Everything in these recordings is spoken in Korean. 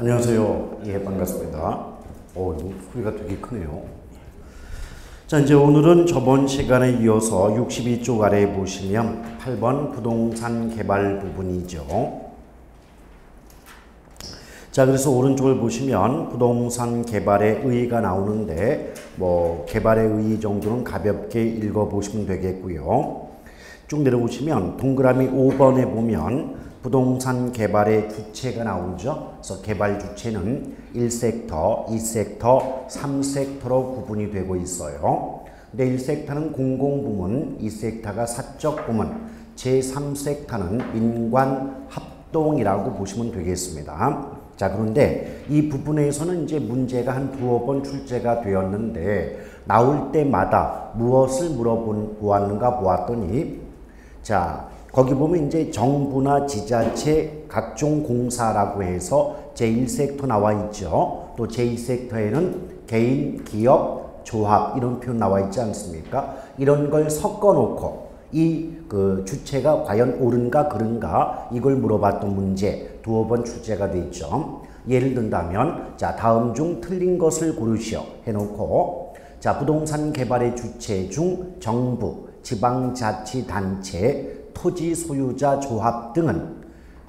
안녕하세요. 예, 반갑습니다. 소리가 되게 크네요. 자, 이제 오늘은 저번 시간에 이어서 62쪽 아래에 보시면 8번 부동산 개발 부분이죠. 자, 그래서 오른쪽을 보시면 부동산 개발의 의의가 나오는데 개발의 의의 정도는 가볍게 읽어보시면 되겠고요. 쭉 내려보시면 동그라미 5번에 보면 부동산 개발의 주체가 나오죠. 그래서 개발 주체는 1섹터, 2섹터, 3섹터로 구분이 되고 있어요. 근데 1섹터는 공공부문, 2섹터가 사적부문, 제3섹터는 민관 합동이라고 보시면 되겠습니다. 자, 그런데 이 부분에서는 이제 문제가 한 두어 번 출제가 되었는데 나올 때마다 무엇을 물어보았는가 보았더니 자, 거기 보면 이제 정부나 지자체 각종 공사라고 해서 제1섹터 나와 있죠. 또 제2섹터에는 개인, 기업, 조합 이런 표현 나와 있지 않습니까? 이런 걸 섞어 놓고 그 주체가 과연 옳은가 그른가 이걸 물어봤던 문제 두어 번 출제가 돼 있죠. 예를 든다면 자, 다음 중 틀린 것을 고르시오 해놓고 자, 부동산 개발의 주체 중 정부, 지방자치단체, 토지 소유자 조합 등은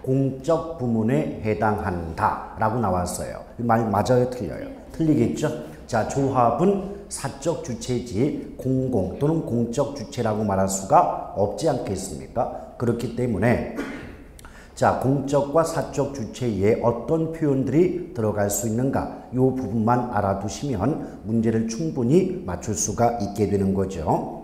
공적 부문에 해당한다 라고 나왔어요. 말 맞아요? 틀려요? 틀리겠죠? 자, 조합은 사적 주체지 공공 또는 공적 주체라고 말할 수가 없지 않겠습니까? 그렇기 때문에 자, 공적과 사적 주체에 어떤 표현들이 들어갈 수 있는가 이 부분만 알아두시면 문제를 충분히 맞출 수가 있게 되는 거죠.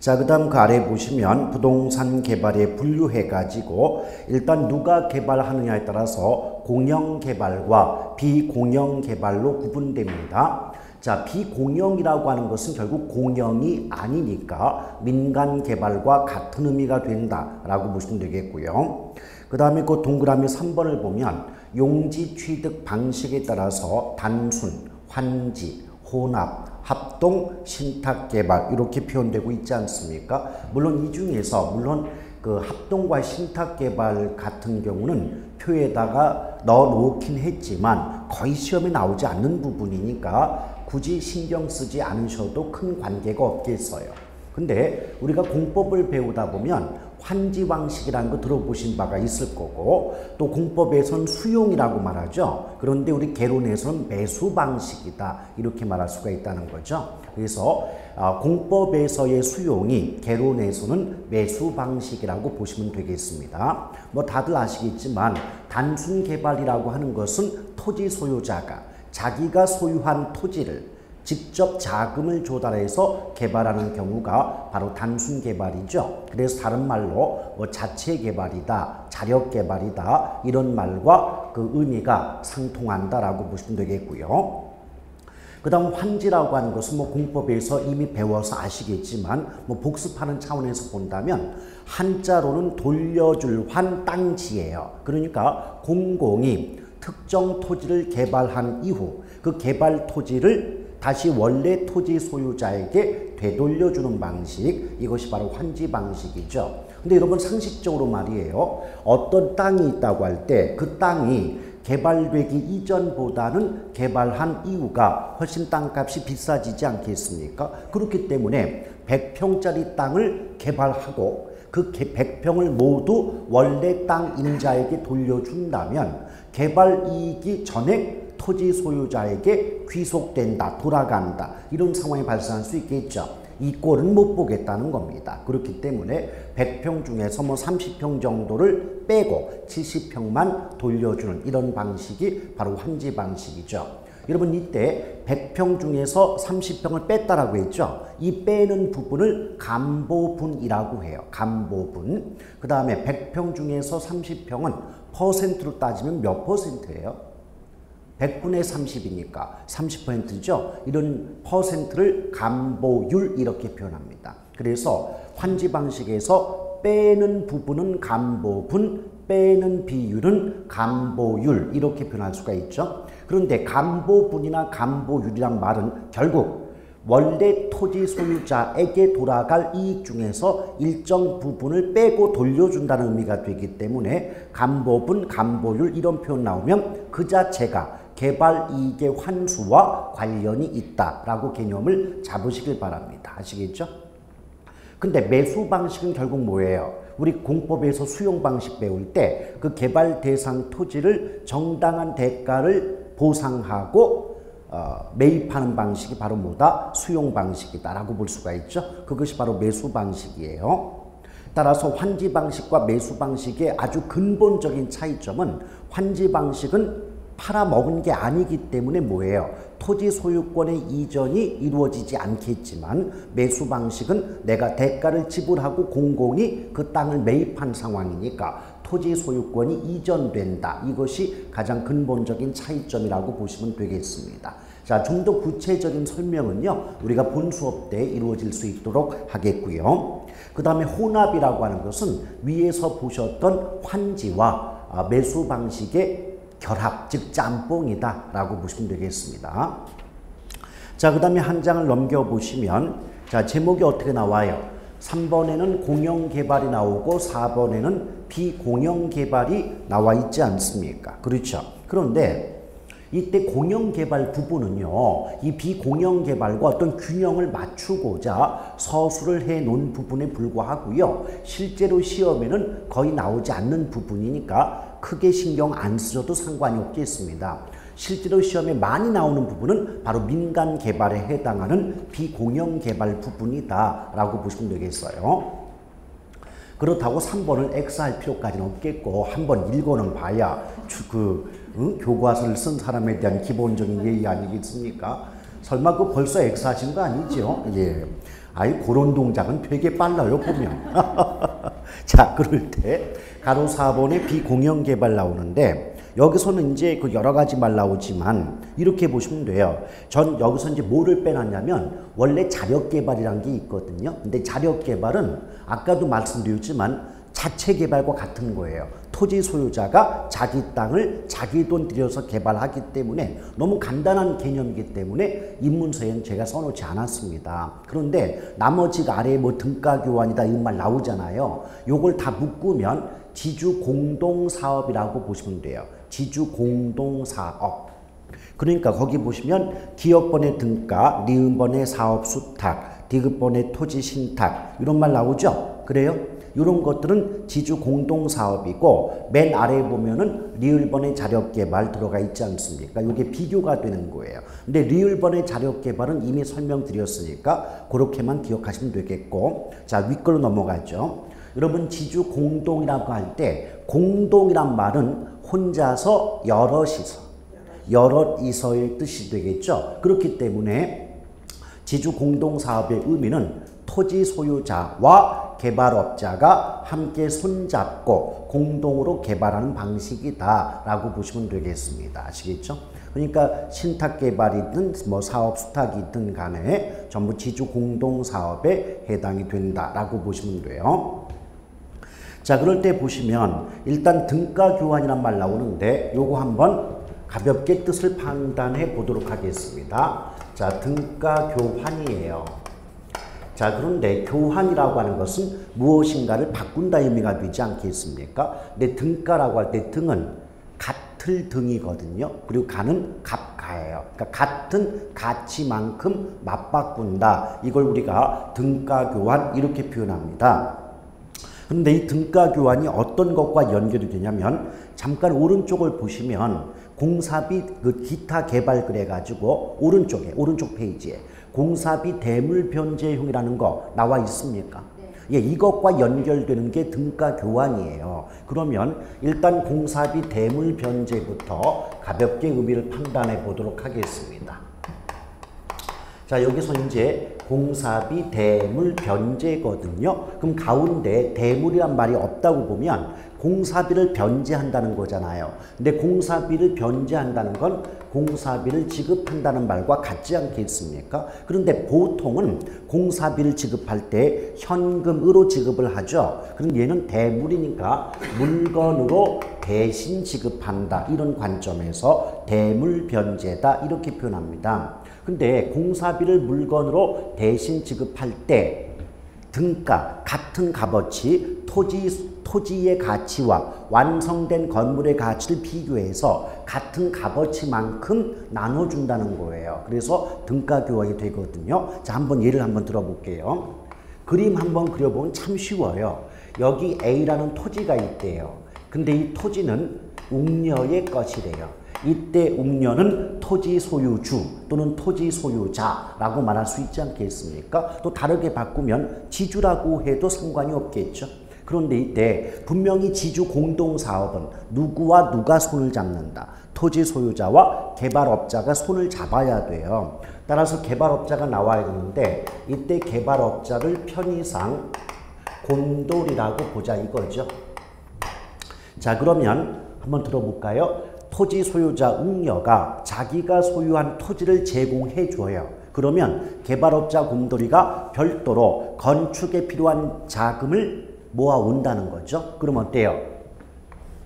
자, 그 다음 그 아래 보시면 부동산 개발에 분류해가지고 일단 누가 개발하느냐에 따라서 공영개발과 비공영개발로 구분됩니다. 자, 비공영이라고 하는 것은 결국 공영이 아니니까 민간개발과 같은 의미가 된다라고 보시면 되겠고요. 그 다음에 그 동그라미 3번을 보면 용지 취득 방식에 따라서 단순, 환지, 혼합, 합동, 신탁개발 이렇게 표현되고 있지 않습니까? 물론 이 중에서 그 합동과 신탁개발 같은 경우는 표에다가 넣어놓긴 했지만 거의 시험에 나오지 않는 부분이니까 굳이 신경 쓰지 않으셔도 큰 관계가 없겠어요. 근데 우리가 공법을 배우다 보면 환지 방식이라는 거 들어보신 바가 있을 거고 또 공법에선 수용이라고 말하죠. 그런데 우리 개론에서는 매수 방식이다 이렇게 말할 수가 있다는 거죠. 그래서 공법에서의 수용이 개론에서는 매수 방식이라고 보시면 되겠습니다. 다들 아시겠지만 단순 개발이라고 하는 것은 토지 소유자가 자기가 소유한 토지를 직접 자금을 조달해서 개발하는 경우가 바로 단순 개발이죠. 그래서 다른 말로 자체 개발이다, 자력 개발이다 이런 말과 그 의미가 상통한다라고 보시면 되겠고요. 그 다음 환지라고 하는 것은 공법에서 이미 배워서 아시겠지만 복습하는 차원에서 본다면 한자로는 돌려줄 환 땅지예요. 그러니까 공공이 특정 토지를 개발한 이후 그 개발 토지를 다시 원래 토지 소유자에게 되돌려주는 방식, 이것이 바로 환지 방식이죠. 근데 여러분 상식적으로 말이에요. 어떤 땅이 있다고 할 때 그 땅이 개발되기 이전보다는 개발한 이후가 훨씬 땅값이 비싸지지 않겠습니까? 그렇기 때문에 100평짜리 땅을 개발하고 그 100평을 모두 원래 땅 임자에게 돌려준다면 개발 이익이 전액 토지 소유자에게 귀속된다, 돌아간다 이런 상황이 발생할 수 있겠죠. 이 꼴은 못 보겠다는 겁니다. 그렇기 때문에 100평 중에서 30평 정도를 빼고 70평만 돌려주는 이런 방식이 바로 환지 방식이죠. 여러분 이때 100평 중에서 30평을 뺐다라고 했죠. 이 빼는 부분을 감보분이라고 해요. 감보분. 그 다음에 100평 중에서 30평은 퍼센트로 따지면 몇 퍼센트예요? 100분의 30이니까 30%죠. 이런 퍼센트를 감보율 이렇게 표현합니다. 그래서 환지 방식에서 빼는 부분은 감보분, 빼는 비율은 감보율 이렇게 표현할 수가 있죠. 그런데 감보분이나 감보율이란 말은 결국 원래 토지 소유자에게 돌아갈 이익 중에서 일정 부분을 빼고 돌려준다는 의미가 되기 때문에 간보분, 간보율 이런 표현 나오면 그 자체가 개발 이익의 환수와 관련이 있다라고 개념을 잡으시길 바랍니다. 아시겠죠? 근데 매수 방식은 결국 뭐예요? 우리 공법에서 수용 방식 배울 때 그 개발 대상 토지를 정당한 대가를 보상하고 매입하는 방식이 바로 뭐다? 수용 방식이다라고 볼 수가 있죠. 그것이 바로 매수 방식이에요. 따라서 환지 방식과 매수 방식의 아주 근본적인 차이점은 환지 방식은 팔아먹은 게 아니기 때문에 뭐예요? 토지 소유권의 이전이 이루어지지 않겠지만 매수 방식은 내가 대가를 지불하고 공공이 그 땅을 매입한 상황이니까 토지 소유권이 이전된다. 이것이 가장 근본적인 차이점이라고 보시면 되겠습니다. 자, 좀 더 구체적인 설명은요, 우리가 본 수업 때 이루어질 수 있도록 하겠고요. 그 다음에 혼합이라고 하는 것은 위에서 보셨던 환지와 매수 방식의 결합, 즉 짬뽕이다 라고 보시면 되겠습니다. 자, 그 다음에 한 장을 넘겨보시면 자, 제목이 어떻게 나와요? 3번에는 공영개발이 나오고 4번에는 비공영개발이 나와 있지 않습니까? 그렇죠? 그런데 이때 공영개발 부분은요, 이 비공영개발과 어떤 균형을 맞추고자 서술을 해 놓은 부분에 불과하고요. 실제로 시험에는 거의 나오지 않는 부분이니까 크게 신경 안 쓰셔도 상관이 없겠습니다. 실제로 시험에 많이 나오는 부분은 바로 민간 개발에 해당하는 비공영개발 부분이다 라고 보시면 되겠어요. 그렇다고 3번을 X할 필요까지는 없겠고 한번 읽어는 봐야 교과서를 쓴 사람에 대한 기본적인 예의 아니겠습니까? 설마 그 벌써 X하신 거 아니죠? 예. 아이, 그런 동작은 되게 빨라요, 보면. 자, 그럴 때 가로 4번에 비공영개발 나오는데 여기서는 이제 그 여러 가지 말 나오지만 이렇게 보시면 돼요. 전 여기서 이제 뭐를 빼놨냐면 원래 자력개발이라는 게 있거든요. 근데 자력개발은 아까도 말씀드렸지만 자체 개발과 같은 거예요. 토지 소유자가 자기 땅을 자기 돈 들여서 개발하기 때문에 너무 간단한 개념이기 때문에 입문서에는 제가 써놓지 않았습니다. 그런데 나머지가 아래에 뭐 등가 교환이다 이런 말 나오잖아요. 요걸 다 묶으면 지주 공동사업이라고 보시면 돼요. 지주 공동사업. 그러니까 거기 보시면 기업번의 등가, 니은번의 사업 수탁, 디귿번의 토지 신탁 이런 말 나오죠? 그래요? 이런 것들은 지주 공동사업이고 맨 아래에 보면은 리을번의 자력개발 들어가 있지 않습니까? 이게 비교가 되는 거예요. 근데 리을번의 자력개발은 이미 설명드렸으니까 그렇게만 기억하시면 되겠고, 자, 윗걸로 넘어가죠. 여러분 지주 공동이라고 할 때 공동이란 말은 혼자서 여럿이서의 뜻이 되겠죠. 그렇기 때문에 지주 공동사업의 의미는 토지 소유자와 개발업자가 함께 손잡고 공동으로 개발하는 방식이다 라고 보시면 되겠습니다. 아시겠죠? 그러니까 신탁개발이든 뭐 사업 수탁이든 간에 전부 지주 공동사업에 해당이 된다라고 보시면 돼요. 자, 그럴 때 보시면 일단 등가 교환이란 말 나오는데 요거 한번 가볍게 뜻을 판단해 보도록 하겠습니다. 자, 등가 교환이에요. 자, 그런데 교환이라고 하는 것은 무엇인가를 바꾼다 의미가 되지 않겠습니까? 근데 등가라고 할 때 등은 같을 등이거든요. 그리고 가는 갑가예요. 그러니까 같은 가치만큼 맞바꾼다. 이걸 우리가 등가 교환 이렇게 표현합니다. 그런데 이 등가 교환이 어떤 것과 연결이 되냐면 잠깐 오른쪽을 보시면 공사비 그 기타 개발 그래가지고 오른쪽 페이지에 공사비 대물 변제형이라는 거 나와 있습니까? 네. 예, 이것과 연결되는 게 등가 교환이에요. 그러면 일단 공사비 대물 변제부터 가볍게 의미를 판단해 보도록 하겠습니다. 자, 여기서 이제 공사비 대물 변제거든요. 그럼 가운데 대물이란 말이 없다고 보면 공사비를 변제한다는 거잖아요. 근데 공사비를 변제한다는 건 공사비를 지급한다는 말과 같지 않겠습니까? 그런데 보통은 공사비를 지급할 때 현금으로 지급을 하죠. 그럼 얘는 대물이니까 물건으로 대신 지급한다. 이런 관점에서 대물 변제다. 이렇게 표현합니다. 근데 공사비를 물건으로 대신 지급할 때 등가, 같은 값어치, 토지의 가치와 완성된 건물의 가치를 비교해서 같은 값어치만큼 나눠준다는 거예요. 그래서 등가 교환이 되거든요. 자, 한번 예를 한번 들어볼게요. 그림 한번 그려보면 참 쉬워요. 여기 A라는 토지가 있대요. 근데 이 토지는 웅녀의 것이래요. 이때 웅녀는 토지 소유주 또는 토지 소유자라고 말할 수 있지 않겠습니까? 또 다르게 바꾸면 지주라고 해도 상관이 없겠죠. 그런데 이때 분명히 지주 공동사업은 누구와 누가 손을 잡는다. 토지 소유자와 개발업자가 손을 잡아야 돼요. 따라서 개발업자가 나와야 되는데 이때 개발업자를 편의상 곰돌이라고 보자 이거죠. 자, 그러면 한번 들어볼까요? 토지 소유자 웅녀가 자기가 소유한 토지를 제공해 줘요. 그러면 개발업자 곰돌이가 별도로 건축에 필요한 자금을 모아온다는 거죠. 그럼 어때요?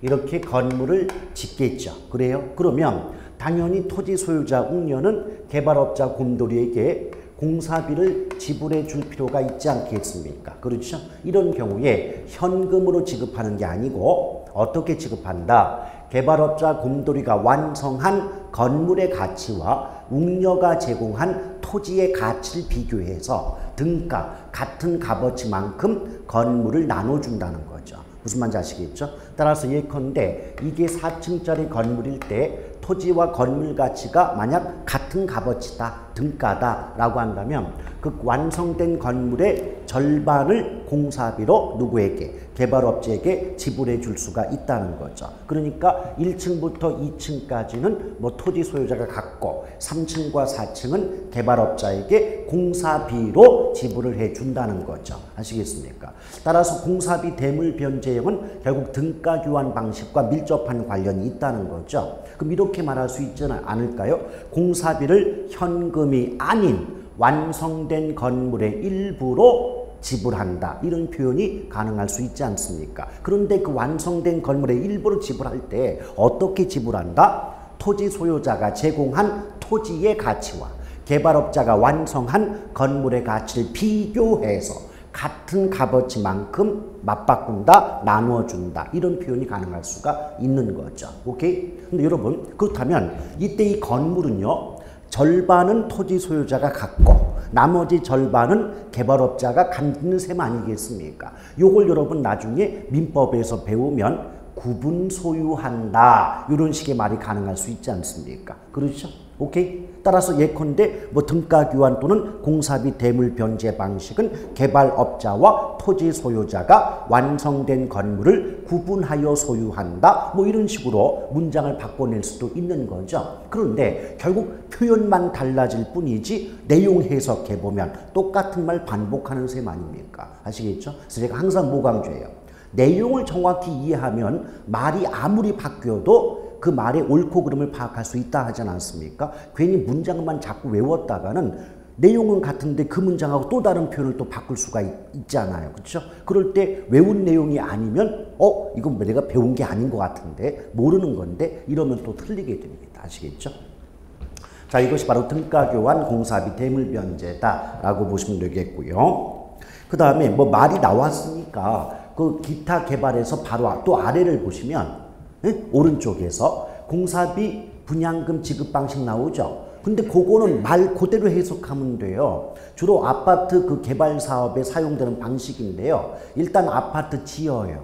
이렇게 건물을 짓겠죠. 그래요? 그러면 당연히 토지 소유자 웅녀는 개발업자 곰돌이에게 공사비를 지불해 줄 필요가 있지 않겠습니까? 그렇죠? 이런 경우에 현금으로 지급하는 게 아니고 어떻게 지급한다? 개발업자 곰돌이가 완성한 건물의 가치와 웅녀가 제공한 토지의 가치를 비교해서 등가, 같은 값어치만큼 건물을 나눠준다는 거죠. 무슨 말인지 아시겠죠? 따라서 예컨대 이게 4층짜리 건물일 때 토지와 건물 가치가 만약 같은 값어치다, 등가다 라고 한다면 그 완성된 건물의 절반을 공사비로 누구에게? 개발업체에게 지불해 줄 수가 있다는 거죠. 그러니까 1층부터 2층까지는 뭐 토지 소유자가 갖고 3층과 4층은 개발업자에게 공사비로 지불을 해 준다는 거죠. 아시겠습니까? 따라서 공사비 대물 변제형은 결국 등가 교환 방식과 밀접한 관련이 있다는 거죠. 그럼 이렇게 말할 수 있지 않을까요? 공사비를 현금이 아닌 완성된 건물의 일부로 지불한다. 이런 표현이 가능할 수 있지 않습니까? 그런데 그 완성된 건물의 일부를 지불할 때 어떻게 지불한다? 토지 소유자가 제공한 토지의 가치와 개발업자가 완성한 건물의 가치를 비교해서 같은 값어치만큼 맞바꾼다, 나누어준다. 이런 표현이 가능할 수가 있는 거죠. 오케이? 근데 여러분, 그렇다면 이때 이 건물은요, 절반은 토지 소유자가 갖고 나머지 절반은 개발업자가 갖는 셈 아니겠습니까? 요걸 여러분 나중에 민법에서 배우면 구분 소유한다. 이런 식의 말이 가능할 수 있지 않습니까? 그렇죠? 오케이? 따라서 예컨대 뭐 등가 교환 또는 공사비 대물 변제 방식은 개발업자와 토지 소유자가 완성된 건물을 구분하여 소유한다. 뭐 이런 식으로 문장을 바꿔낼 수도 있는 거죠. 그런데 결국 표현만 달라질 뿐이지 내용 해석해 보면 똑같은 말 반복하는 셈 아닙니까? 아시겠죠? 그래서 제가 항상 뭐 강조해요. 내용을 정확히 이해하면 말이 아무리 바뀌어도 그 말의 옳고 그름을 파악할 수 있다 하지 않습니까? 괜히 문장만 자꾸 외웠다가는 내용은 같은데 그 문장하고 또 다른 표현을 또 바꿀 수가 있잖아요. 그렇죠? 그럴 때 외운 내용이 아니면 이건 내가 배운 게 아닌 것 같은데 모르는 건데 이러면 또 틀리게 됩니다. 아시겠죠? 자, 이것이 바로 등가교환 공사비 대물변제다라고 보시면 되겠고요. 그 다음에 뭐 말이 나왔으니까 그 기타 개발에서 바로 또 아래를 보시면 오른쪽에서 공사비 분양금 지급 방식 나오죠. 근데 그거는 말 그대로 해석하면 돼요. 주로 아파트 그 개발 사업에 사용되는 방식인데요. 일단 아파트 지어요.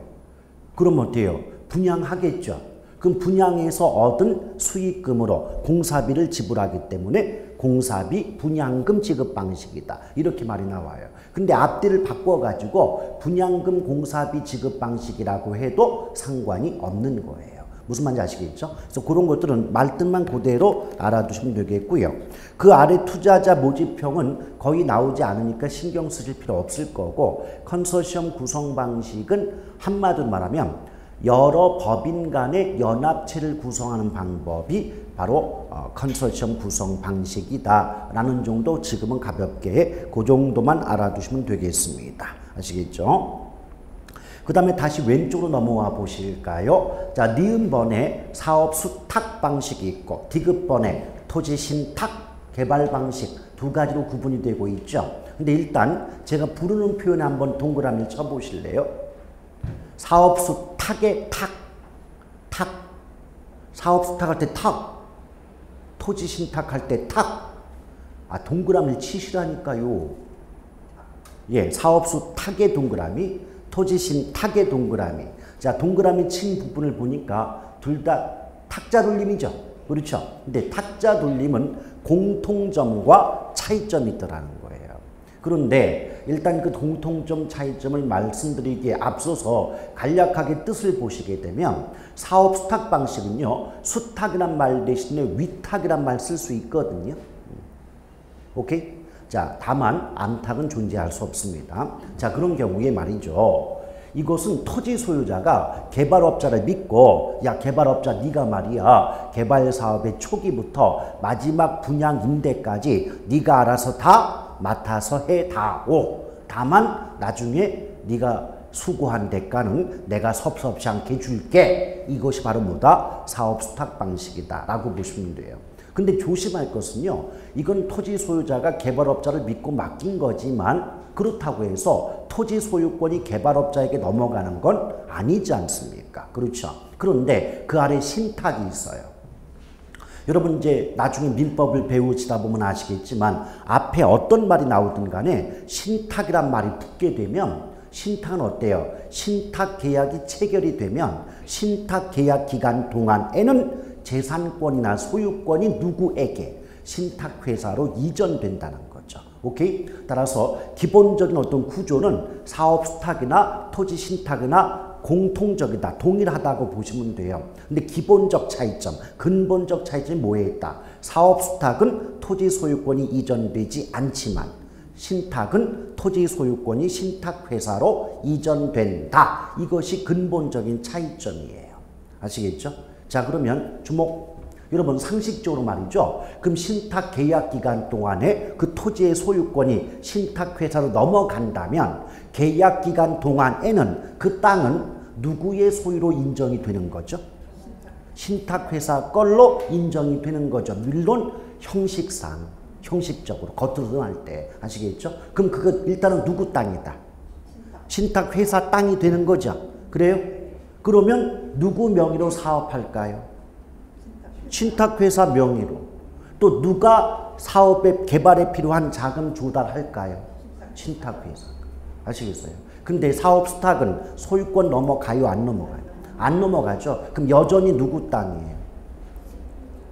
그럼 어때요? 분양하겠죠. 그럼 분양에서 얻은 수익금으로 공사비를 지불하기 때문에 공사비 분양금 지급 방식이다. 이렇게 말이 나와요. 근데 앞뒤를 바꿔가지고 분양금 공사비 지급 방식이라고 해도 상관이 없는 거예요. 무슨 말인지 아시겠죠? 그래서 그런 것들은 말뜻만 그대로 알아두시면 되겠고요. 그 아래 투자자 모집형은 거의 나오지 않으니까 신경 쓰실 필요 없을 거고, 컨소시엄 구성 방식은 한마디로 말하면 여러 법인 간의 연합체를 구성하는 방법이 바로 컨소시엄 구성 방식이다라는 정도 지금은 가볍게 그 정도만 알아두시면 되겠습니다. 아시겠죠? 그 다음에 다시 왼쪽으로 넘어와 보실까요? 자, 니은번에 사업 수탁 방식이 있고 디귿번에 토지 신탁 개발 방식 두 가지로 구분이 되고 있죠. 근데 일단 제가 부르는 표현에 한번 동그라미 쳐보실래요? 사업수 탁의 탁. 사업수 탁할 때 탁. 토지 신탁할 때 탁. 동그라미를 치시라니까요. 예, 사업수 탁의 동그라미, 토지 신탁의 동그라미. 자, 동그라미 친 부분을 보니까 둘 다 탁자 돌림이죠. 그렇죠? 근데 탁자 돌림은 공통점과 차이점이 있더라는 거예요. 그런데 일단 그 공통점, 차이점을 말씀드리기에 앞서서 간략하게 뜻을 보시게 되면 사업 수탁 방식은요, 수탁이란 말 대신에 위탁이란 말 쓸 수 있거든요. 오케이? 자, 다만 암탁은 존재할 수 없습니다. 자, 그런 경우에 말이죠. 이것은 토지 소유자가 개발업자를 믿고, 야, 개발업자 네가 말이야, 개발 사업의 초기부터 마지막 분양 임대까지 네가 알아서 다 맡아서 해다오. 다만 나중에 네가 수고한 대가는 내가 섭섭지 않게 줄게. 이것이 바로 뭐다? 사업 수탁 방식이다 라고 보시면 돼요. 근데 조심할 것은요, 이건 토지 소유자가 개발업자를 믿고 맡긴 거지만 그렇다고 해서 토지 소유권이 개발업자에게 넘어가는 건 아니지 않습니까? 그렇죠? 그런데 그 아래 신탁이 있어요. 여러분 이제 나중에 민법을 배우시다 보면 아시겠지만 앞에 어떤 말이 나오든 간에 신탁이란 말이 붙게 되면 신탁은 어때요? 신탁 계약이 체결이 되면 신탁 계약 기간 동안에는 재산권이나 소유권이 누구에게? 신탁회사로 이전된다는 거죠. 오케이? 따라서 기본적인 어떤 구조는 사업 수탁이나 토지 신탁이나 공통적이다, 동일하다고 보시면 돼요. 근데 기본적 차이점, 근본적 차이점이 뭐에 있다? 사업 수탁은 토지 소유권이 이전되지 않지만 신탁은 토지 소유권이 신탁회사로 이전된다. 이것이 근본적인 차이점이에요. 아시겠죠? 자, 그러면 주목. 여러분 상식적으로 말이죠. 그럼 신탁 계약 기간 동안에 그 토지의 소유권이 신탁회사로 넘어간다면 계약 기간 동안에는 그 땅은 누구의 소유로 인정이 되는 거죠? 신탁회사 걸로 인정이 되는 거죠. 물론 형식상, 형식적으로 겉으로 드러날 때. 아시겠죠? 그럼 그거 일단은 누구 땅이다? 신탁회사 땅이 되는 거죠. 그래요? 그러면 누구 명의로 사업할까요? 신탁회사 명의로. 또 누가 사업의 개발에 필요한 자금 조달할까요? 신탁회사. 아시겠어요? 근데 사업 수탁은 소유권 넘어가요? 안 넘어가요? 안 넘어가죠? 그럼 여전히 누구 땅이에요?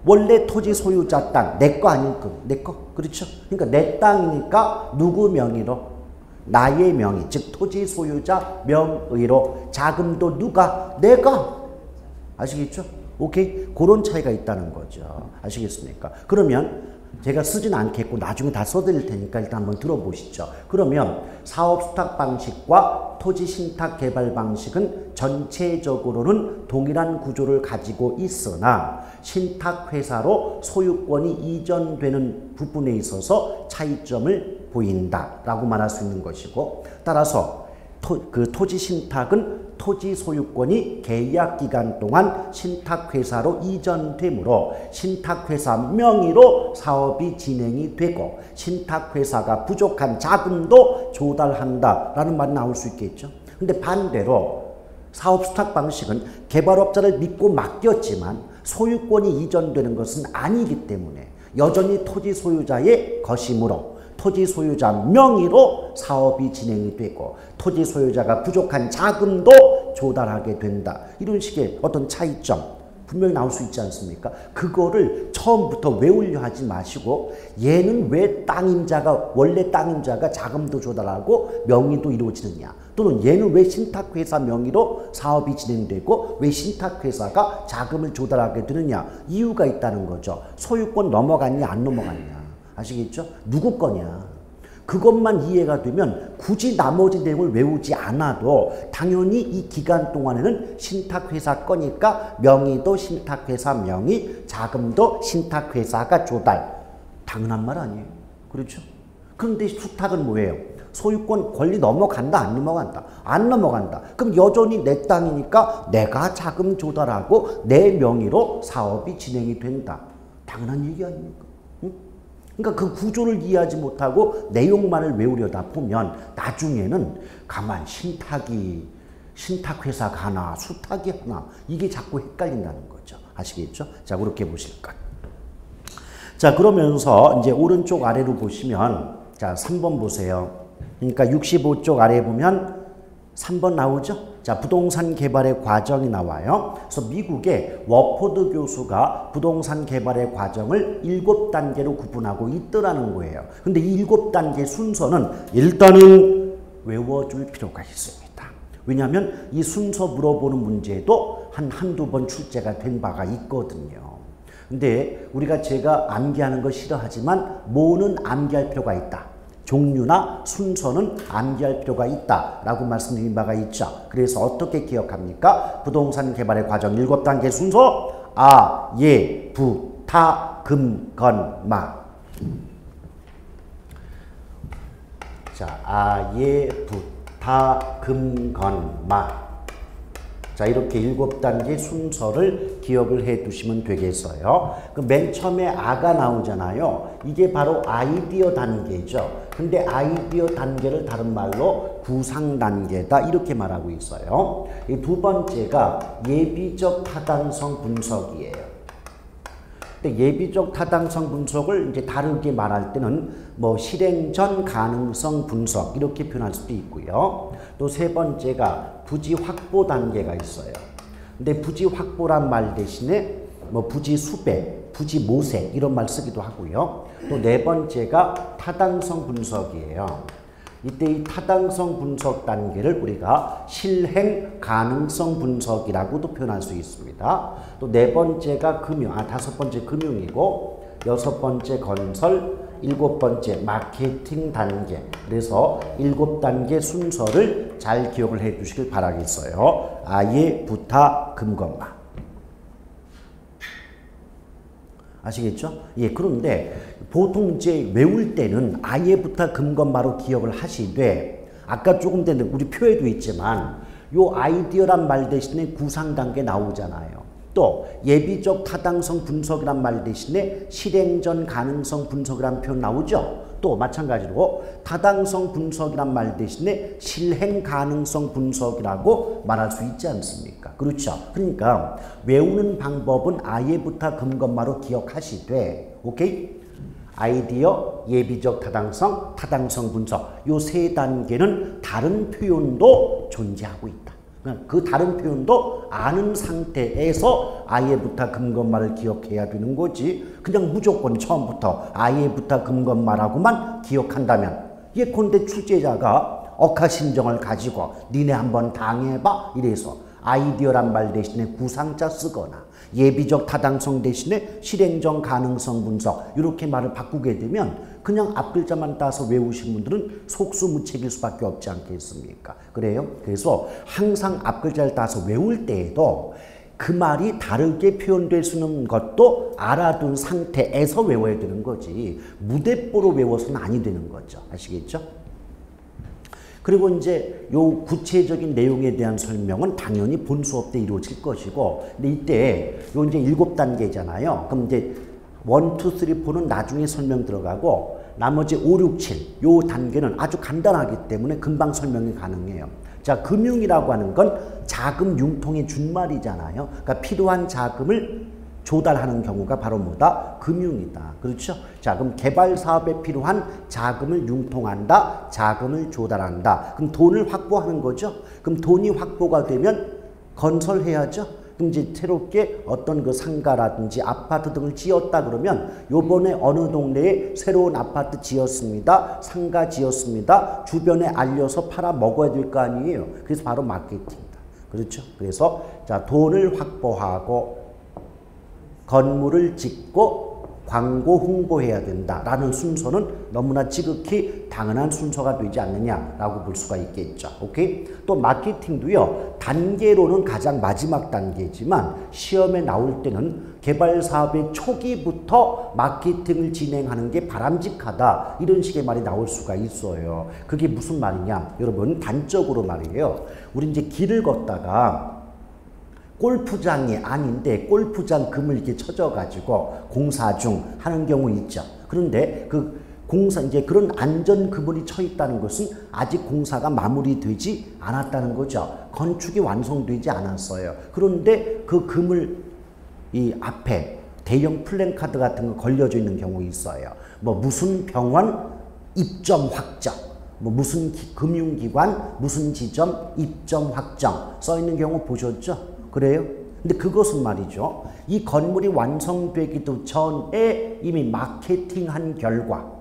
원래 토지 소유자 땅. 내 거 아닐까? 내 거? 그렇죠? 그러니까 내 땅이니까 누구 명의로? 나의 명의, 즉 토지 소유자 명의로. 자금도 누가? 내가. 아시겠죠? 오케이? 그런 차이가 있다는 거죠. 아시겠습니까? 그러면 제가 쓰진 않겠고 나중에 다 써드릴 테니까 일단 한번 들어보시죠. 그러면 사업 수탁 방식과 토지 신탁 개발 방식은 전체적으로는 동일한 구조를 가지고 있으나 신탁회사로 소유권이 이전되는 부분에 있어서 차이점을 보인다라고 말할 수 있는 것이고, 따라서 그 토지 신탁은 토지 소유권이 계약 기간 동안 신탁회사로 이전되므로 신탁회사 명의로 사업이 진행이 되고 신탁회사가 부족한 자금도 조달한다라는 말이 나올 수 있겠죠. 근데 반대로 사업 수탁 방식은 개발업자를 믿고 맡겼지만 소유권이 이전되는 것은 아니기 때문에 여전히 토지 소유자의 것이므로 토지 소유자 명의로 사업이 진행이 되고 토지 소유자가 부족한 자금도 조달하게 된다. 이런 식의 어떤 차이점 분명히 나올 수 있지 않습니까? 그거를 처음부터 외우려 하지 마시고 얘는 왜 땅임자가 원래 땅임자가 자금도 조달하고 명의도 이루어지느냐, 또는 얘는 왜 신탁회사 명의로 사업이 진행되고 왜 신탁회사가 자금을 조달하게 되느냐, 이유가 있다는 거죠. 소유권 넘어갔냐 안 넘어갔냐. 아시겠죠? 누구 거냐. 그것만 이해가 되면 굳이 나머지 내용을 외우지 않아도 당연히 이 기간 동안에는 신탁회사 거니까 명의도 신탁회사 명의, 자금도 신탁회사가 조달. 당연한 말 아니에요. 그렇죠? 그런데 수탁은 뭐예요? 소유권 권리 넘어간다 안 넘어간다? 안 넘어간다. 그럼 여전히 내 땅이니까 내가 자금 조달하고 내 명의로 사업이 진행이 된다. 당연한 얘기 아닙니까? 응? 그러니까 그 구조를 이해하지 못하고 내용만을 외우려다 보면 나중에는 가만 신탁회사 가나 수탁이 하나 이게 자꾸 헷갈린다는 거죠. 아시겠죠? 자, 그렇게 보실 것. 자, 그러면서 이제 오른쪽 아래로 보시면 자, 3번 보세요. 그러니까 65쪽 아래에 보면 3번 나오죠? 자, 부동산 개발의 과정이 나와요. 그래서 미국의 워포드 교수가 부동산 개발의 과정을 7단계로 구분하고 있더라는 거예요. 근데 이 7단계 순서는 일단은 외워줄 필요가 있습니다. 왜냐하면 이 순서 물어보는 문제도 한두 번 출제가 된 바가 있거든요. 근데 제가 암기하는 거 싫어하지만 뭐는 암기할 필요가 있다. 종류나 순서는 암기할 필요가 있다라고 말씀드린 바가 있죠. 그래서 어떻게 기억합니까? 부동산 개발의 과정 7단계 순서 아, 예, 부, 타, 금, 건, 마. 자, 아, 예, 부, 타, 금, 건, 마. 자, 이렇게 7단계 순서를 기억을 해 두시면 되겠어요. 그 맨 처음에 아가 나오잖아요. 이게 바로 아이디어 단계죠. 근데 아이디어 단계를 다른 말로 구상 단계다 이렇게 말하고 있어요. 이 두 번째가 예비적 타당성 분석이에요. 근데 예비적 타당성 분석을 이제 다르게 말할 때는 뭐 실행 전 가능성 분석 이렇게 표현할 수도 있고요. 또 세 번째가 부지 확보 단계가 있어요. 근데 부지 확보란 말 대신에 뭐 부지 수배, 부지 모색 이런 말 쓰기도 하고요. 또 네 번째가 타당성 분석이에요. 이때 이 타당성 분석 단계를 우리가 실행 가능성 분석이라고도 표현할 수 있습니다. 또 네 번째가 다섯 번째 금융이고, 여섯 번째 건설, 일곱 번째 마케팅 단계. 그래서 7단계 순서를 잘 기억을 해 주시길 바라겠어요. 아예, 부타, 금건마. 아시겠죠? 예, 그런데 보통 이제 외울 때는 아예부터 금건마로 기억을 하시되, 아까 조금 전에 우리 표에도 있지만 요 아이디어란 말 대신에 구상 단계 나오잖아요. 또 예비적 타당성 분석이란 말 대신에 실행 전 가능성 분석이란 표현 나오죠. 또 마찬가지로 타당성 분석이란 말 대신에 실행 가능성 분석이라고 말할 수 있지 않습니까? 그렇죠. 그러니까 외우는 방법은 아예부터 금건마로 기억하시되, 오케이? 아이디어, 예비적 타당성, 타당성 분석 요 세 단계는 다른 표현도 존재하고 있다. 그 다른 표현도 아는 상태에서 아예부터 금건마를 기억해야 되는 거지, 그냥 무조건 처음부터 아예부터 금건마라고만 기억한다면 예컨대 출제자가 억하심정을 가지고 니네 한번 당해봐 이래서 아이디어란 말 대신에 구상자 쓰거나 예비적 타당성 대신에 실행적 가능성 분석 이렇게 말을 바꾸게 되면 그냥 앞글자만 따서 외우신 분들은 속수무책일 수밖에 없지 않겠습니까? 그래요? 그래서 항상 앞글자를 따서 외울 때에도 그 말이 다르게 표현될 수 있는 것도 알아둔 상태에서 외워야 되는 거지, 무대뽀로 외워서는 아니 되는 거죠. 아시겠죠? 그리고 이제 요 구체적인 내용에 대한 설명은 당연히 본 수업 때 이루어질 것이고, 근데 이때 요 이제 7단계잖아요. 그럼 이제 1, 2, 3, 4는 나중에 설명 들어가고, 나머지 5, 6, 7 요 단계는 아주 간단하기 때문에 금방 설명이 가능해요. 자, 금융이라고 하는 건 자금 융통의 준말이잖아요. 그러니까 필요한 자금을 조달하는 경우가 바로 뭐다? 금융이다. 그렇죠? 자, 그럼 개발 사업에 필요한 자금을 융통한다, 자금을 조달한다. 그럼 돈을 확보하는 거죠. 그럼 돈이 확보가 되면 건설해야죠. 그럼 이제 새롭게 어떤 그 상가라든지 아파트 등을 지었다 그러면 요번에 어느 동네에 새로운 아파트 지었습니다, 상가 지었습니다, 주변에 알려서 팔아 먹어야 될 거 아니에요. 그래서 바로 마케팅이다. 그렇죠? 그래서 자, 돈을 확보하고 건물을 짓고 광고 홍보해야 된다라는 순서는 너무나 지극히 당연한 순서가 되지 않느냐라고 볼 수가 있겠죠. 오케이? 또 마케팅도요, 단계로는 가장 마지막 단계지만 시험에 나올 때는 개발 사업의 초기부터 마케팅을 진행하는 게 바람직하다, 이런 식의 말이 나올 수가 있어요. 그게 무슨 말이냐? 여러분, 단적으로 말이에요. 우리 이제 길을 걷다가 골프장이 아닌데 골프장 금을 이렇게 쳐져가지고 공사 중 하는 경우 있죠. 그런데 그 공사 이제 그런 안전 그물이 쳐 있다는 것은 아직 공사가 마무리되지 않았다는 거죠. 건축이 완성되지 않았어요. 그런데 그 그물 이 앞에 대형 플랜카드 같은 거 걸려져 있는 경우 있어요. 뭐 무슨 병원 입점 확정, 뭐 무슨 금융기관 무슨 지점 입점 확정 써 있는 경우 보셨죠? 그래요? 근데 그것은 말이죠. 이 건물이 완성되기도 전에 이미 마케팅한 결과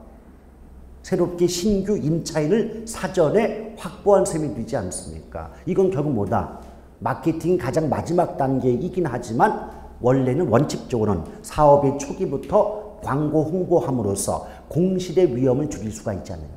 새롭게 신규 임차인을 사전에 확보한 셈이 되지 않습니까? 이건 결국 뭐다? 마케팅이 가장 마지막 단계이긴 하지만 원래는 원칙적으로는 사업의 초기부터 광고 홍보함으로써 공실의 위험을 줄일 수가 있지 않느냐.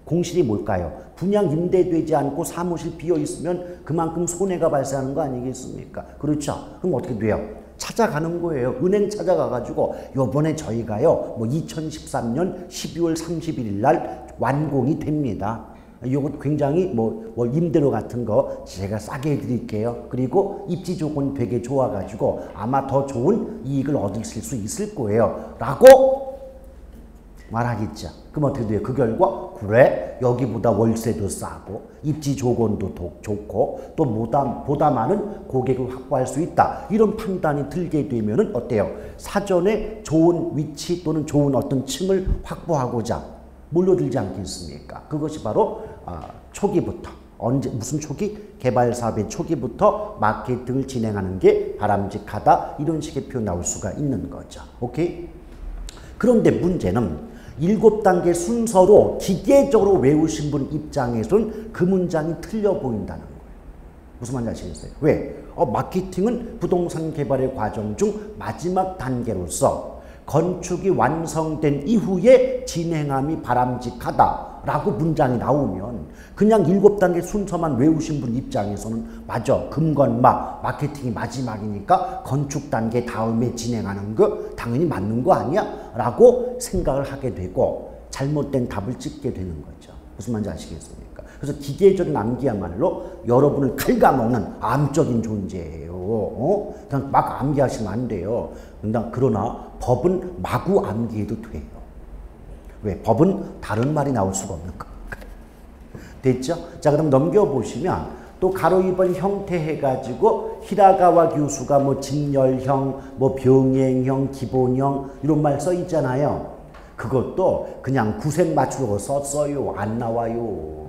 공실이 뭘까요? 분양 임대되지 않고 사무실 비어 있으면 그만큼 손해가 발생하는 거 아니겠습니까? 그렇죠? 그럼 어떻게 돼요? 찾아가는 거예요. 은행 찾아가가지고 요번에 저희가요 뭐 2013년 12월 31일 날 완공이 됩니다. 요거 굉장히 뭐 임대료 같은 거 제가 싸게 해드릴게요. 그리고 입지 조건이 되게 좋아가지고 아마 더 좋은 이익을 얻으실 수 있을 거예요. 라고 말하겠죠. 그럼 어떻게 돼요? 그 결과 그래 여기보다 월세도 싸고 입지 조건도 좋고 또 보다 많은 고객을 확보할 수 있다. 이런 판단이 들게 되면은 어때요? 사전에 좋은 위치 또는 좋은 어떤 층을 확보하고자 몰려들지 않겠습니까? 그것이 바로 초기부터 언제 무슨 초기? 개발 사업의 초기부터 마케팅을 진행하는 게 바람직하다. 이런 식의 표현 나올 수가 있는 거죠. 오케이? 그런데 문제는 7단계 순서로 기계적으로 외우신 분 입장에서는 그 문장이 틀려 보인다는 거예요. 무슨 말인지 아시겠어요? 왜? 마케팅은 부동산 개발의 과정 중 마지막 단계로서 건축이 완성된 이후에 진행함이 바람직하다라고 문장이 나오면 그냥 7단계 순서만 외우신 분 입장에서는 맞아. 금건마 마케팅이 마지막이니까 건축 단계 다음에 진행하는 거 당연히 맞는 거 아니야? 라고 생각을 하게 되고 잘못된 답을 찍게 되는 거죠. 무슨 말인지 아시겠습니까? 그래서 기계적인 암기야말로 여러분을 갉아먹는 암적인 존재예요. 그냥 막 암기하시면 안 돼요. 그러나 법은 마구 암기해도 돼요. 왜? 법은 다른 말이 나올 수가 없는 거니까. 됐죠? 자, 그럼 넘겨보시면 또 가로 2번 형태 해가지고 히라가와 교수가 뭐 직렬형, 뭐 병행형, 기본형 이런 말 써 있잖아요. 그것도 그냥 구색 맞추고 썼어요. 안 나와요.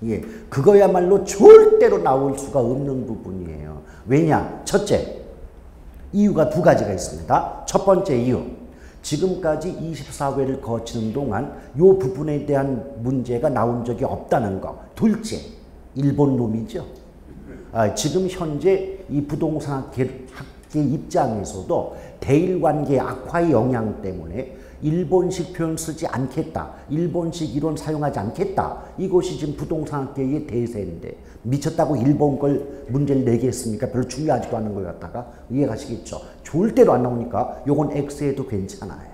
예, 그거야말로 절대로 나올 수가 없는 부분이에요. 왜냐? 첫째, 이유가 두 가지가 있습니다. 첫 번째 이유, 지금까지 24회를 거치는 동안 이 부분에 대한 문제가 나온 적이 없다는 거. 둘째, 일본 놈이죠. 지금 현재 이 부동산 학계 입장에서도 대일관계 악화의 영향 때문에 일본식 표현 쓰지 않겠다. 일본식 이론 사용하지 않겠다. 이것이 지금 부동산학계의 대세인데 미쳤다고 일본 걸 문제를 내겠습니까? 별로 중요하지도 않은 걸 갖다가 이해가시겠죠. 절대로 안 나오니까 요건 X해도 괜찮아요.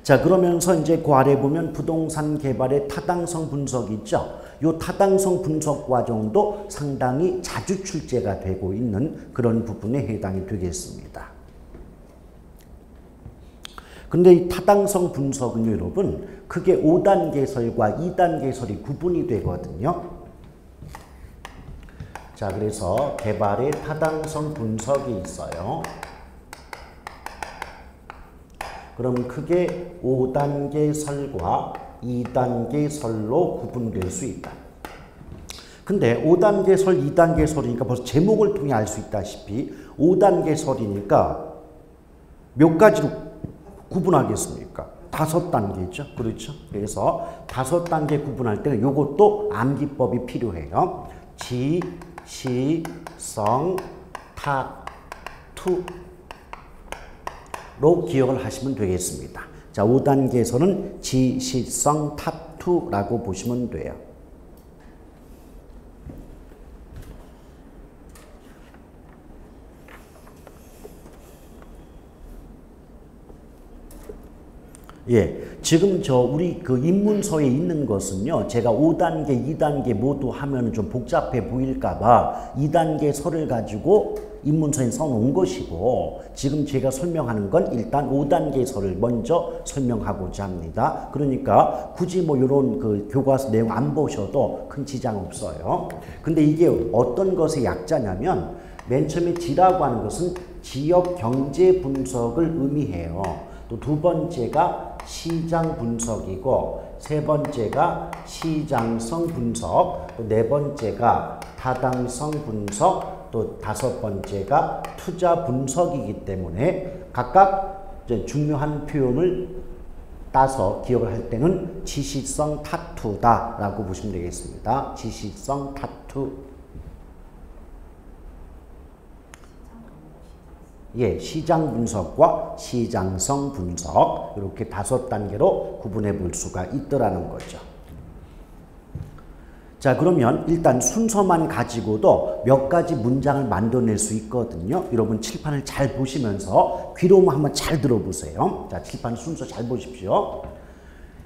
자, 그러면서 이제 그 아래 보면 부동산 개발의 타당성 분석이 있죠. 요 타당성 분석 과정도 상당히 자주 출제가 되고 있는 그런 부분에 해당이 되겠습니다. 근데 이 타당성 분석은 여러분 크게 5단계설과 2단계설이 구분이 되거든요. 자, 그래서 개발의 타당성 분석이 있어요. 그럼 크게 5단계설과 2단계설로 구분될 수 있다. 근데 5단계설, 2단계설이니까 벌써 제목을 통해 알 수 있다시피 5단계설이니까 몇 가지로 구분하겠습니까? 5단계죠. 그렇죠? 그래서 5단계 구분할 때는 이것도 암기법이 필요해요. 지, 시, 성, 타, 투 로 기억을 하시면 되겠습니다. 자, 5단계에서는 지, 시, 성, 타, 투라고 보시면 돼요. 예, 지금 우리 그 입문서에 있는 것은요, 제가 5단계, 2단계 모두 하면 좀 복잡해 보일까봐 2단계 서를 가지고 입문서에 써놓은 것이고, 지금 제가 설명하는 건 일단 5단계 서를 먼저 설명하고자 합니다. 그러니까 굳이 뭐 이런 그 교과서 내용 안 보셔도 큰 지장 없어요. 근데 이게 어떤 것의 약자냐면, 맨 처음에 지라고 하는 것은 지역 경제 분석을 의미해요. 또 두 번째가 시장 분석이고, 세 번째가 시장성 분석, 또 네 번째가 타당성 분석, 또 다섯 번째가 투자 분석이기 때문에 각각 중요한 표현을 따서 기억을 할 때는 지시성 타투다라고 보시면 되겠습니다. 지시성 타투. 예, 시장 분석과 시장성 분석, 이렇게 5단계로 구분해 볼 수가 있더라는 거죠. 자, 그러면 일단 순서만 가지고도 몇 가지 문장을 만들어낼 수 있거든요. 여러분 칠판을 잘 보시면서 귀로 한번 잘 들어보세요. 자, 칠판 순서 잘 보십시오.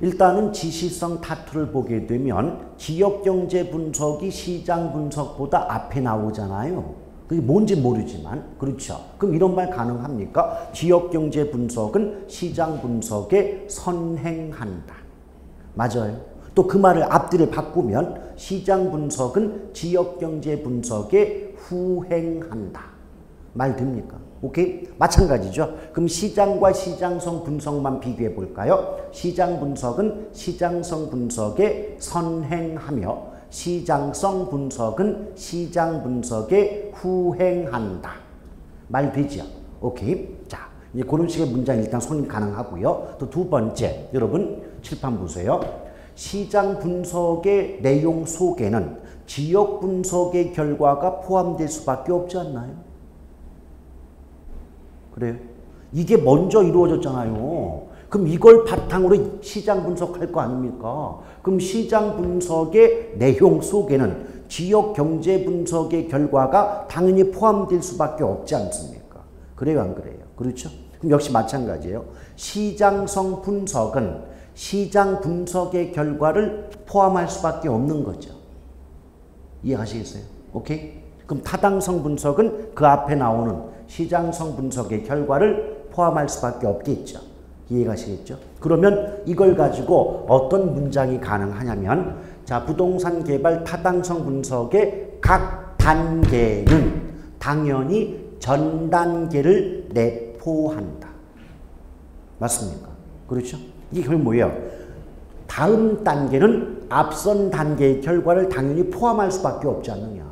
일단은 지시성 타투를 보게 되면 지역경제 분석이 시장 분석보다 앞에 나오잖아요. 그게 뭔지 모르지만, 그렇죠. 그럼 이런 말 가능합니까? 지역경제 분석은 시장 분석에 선행한다. 맞아요. 또 그 말을 앞뒤를 바꾸면 시장 분석은 지역경제 분석에 후행한다. 말 됩니까? 오케이? 마찬가지죠. 그럼 시장과 시장성 분석만 비교해 볼까요? 시장 분석은 시장성 분석에 선행하며 시장성 분석은 시장 분석에 후행한다. 말 되죠? 오케이? 자, 이제 그런 식의 문장 일단 손이 가능하고요. 또 두 번째, 여러분 칠판 보세요. 시장 분석의 내용 속에는 지역 분석의 결과가 포함될 수밖에 없지 않나요? 그래요? 이게 먼저 이루어졌잖아요. 그럼 이걸 바탕으로 시장 분석할 거 아닙니까? 그럼 시장 분석의 내용 속에는 지역 경제 분석의 결과가 당연히 포함될 수밖에 없지 않습니까? 그래요, 안 그래요? 그렇죠? 그럼 역시 마찬가지예요. 시장성 분석은 시장 분석의 결과를 포함할 수밖에 없는 거죠. 이해하시겠어요? 오케이? 그럼 타당성 분석은 그 앞에 나오는 시장성 분석의 결과를 포함할 수밖에 없겠죠. 이해가시겠죠? 그러면 이걸 가지고 어떤 문장이 가능하냐면, 자, 부동산 개발 타당성 분석의 각 단계는 당연히 전 단계를 내포한다. 맞습니까? 그렇죠? 이게 결국 뭐예요? 다음 단계는 앞선 단계의 결과를 당연히 포함할 수밖에 없지 않느냐.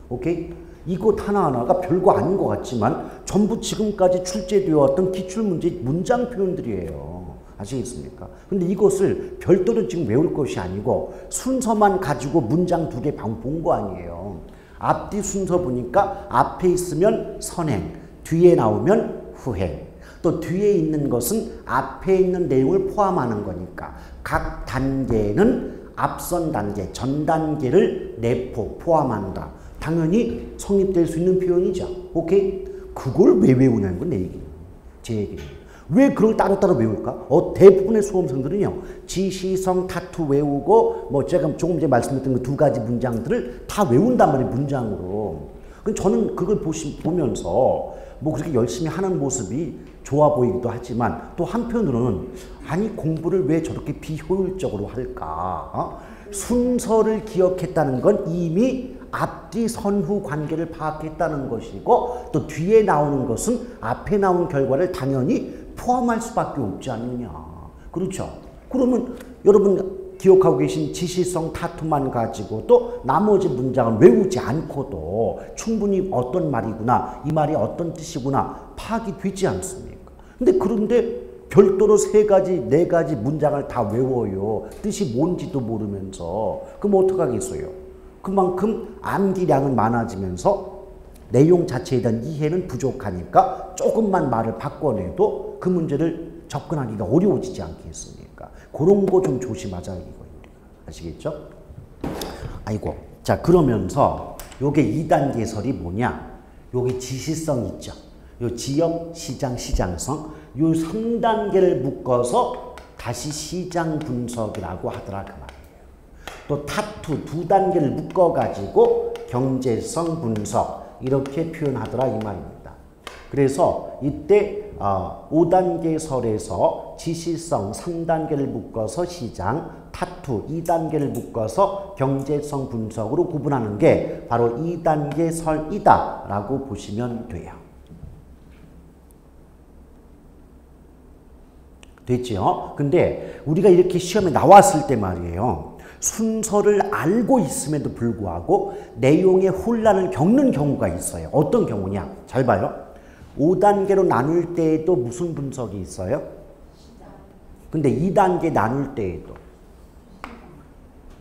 오케이? 이것 하나하나가 별거 아닌 것 같지만 전부 지금까지 출제되어 왔던 기출문제 문장 표현들이에요. 아시겠습니까? 근데 이것을 별도로 지금 외울 것이 아니고 순서만 가지고 문장 2개 본 거 아니에요. 앞뒤 순서 보니까 앞에 있으면 선행, 뒤에 나오면 후행. 또 뒤에 있는 것은 앞에 있는 내용을 포함하는 거니까 각 단계는 앞선 단계, 전 단계를 내포, 포함한다. 당연히 성립될 수 있는 표현이죠. 오케이? 그걸 왜 외우냐는 건 내 얘기예요. 제 얘기예요. 왜 그걸 따로따로 외울까? 대부분의 수험생들은요, 지시성 타투 외우고, 뭐 제가 조금 전에 말씀드렸던 그 2가지 문장들을 다 외운단 말이에요, 문장으로. 저는 그걸 보면서 뭐 그렇게 열심히 하는 모습이 좋아 보이기도 하지만 또 한편으로는 아니 공부를 왜 저렇게 비효율적으로 할까? 순서를 기억했다는 건 이미 앞뒤 선후 관계를 파악했다는 것이고 또 뒤에 나오는 것은 앞에 나온 결과를 당연히 포함할 수밖에 없지 않느냐. 그렇죠? 그러면 여러분 기억하고 계신 지시성 타투만 가지고도 나머지 문장을 외우지 않고도 충분히 어떤 말이구나, 이 말이 어떤 뜻이구나 파악이 되지 않습니까? 그런데 별도로 3가지, 4가지 문장을 다 외워요. 뜻이 뭔지도 모르면서. 그럼 어떡하겠어요? 그만큼 암기량은 많아지면서 내용 자체에 대한 이해는 부족하니까 조금만 말을 바꿔내도 그 문제를 접근하기가 어려워지지 않겠습니까? 그런 거 좀 조심하자 이거예요. 아시겠죠? 아이고. 자, 그러면서 요게 2단계 설이 뭐냐? 요게 지시성 있죠? 요 지역, 시장, 시장성. 요 3단계를 묶어서 다시 시장 분석이라고 하더라 그 말이에요. 또 타투 두 단계를 묶어가지고 경제성 분석 이렇게 표현하더라 이 말입니다. 그래서 이때 5단계설에서 지시성 3단계를 묶어서 시장, 타투 2단계를 묶어서 경제성 분석으로 구분하는 게 바로 2단계설이다 라고 보시면 돼요. 됐죠? 근데 우리가 이렇게 시험에 나왔을 때 말이에요. 순서를 알고 있음에도 불구하고 내용에 혼란을 겪는 경우가 있어요. 어떤 경우냐? 잘 봐요. 5단계로 나눌 때에도 무슨 분석이 있어요? 근데 2단계 나눌 때에도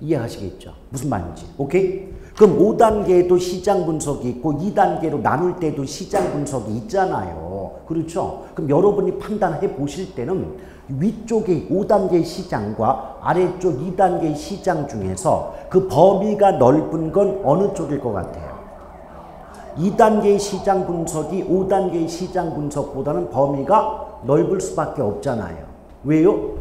이해하시겠죠? 무슨 말인지. 오케이? 그럼 5단계에도 시장 분석이 있고 2단계로 나눌 때도 시장 분석이 있잖아요. 그렇죠? 그럼 여러분이 판단해 보실 때는 위쪽의 5단계 시장과 아래쪽 2단계 시장 중에서 그 범위가 넓은 건 어느 쪽일 것 같아요? 2단계의 시장 분석이 5단계의 시장 분석보다는 범위가 넓을 수밖에 없잖아요. 왜요?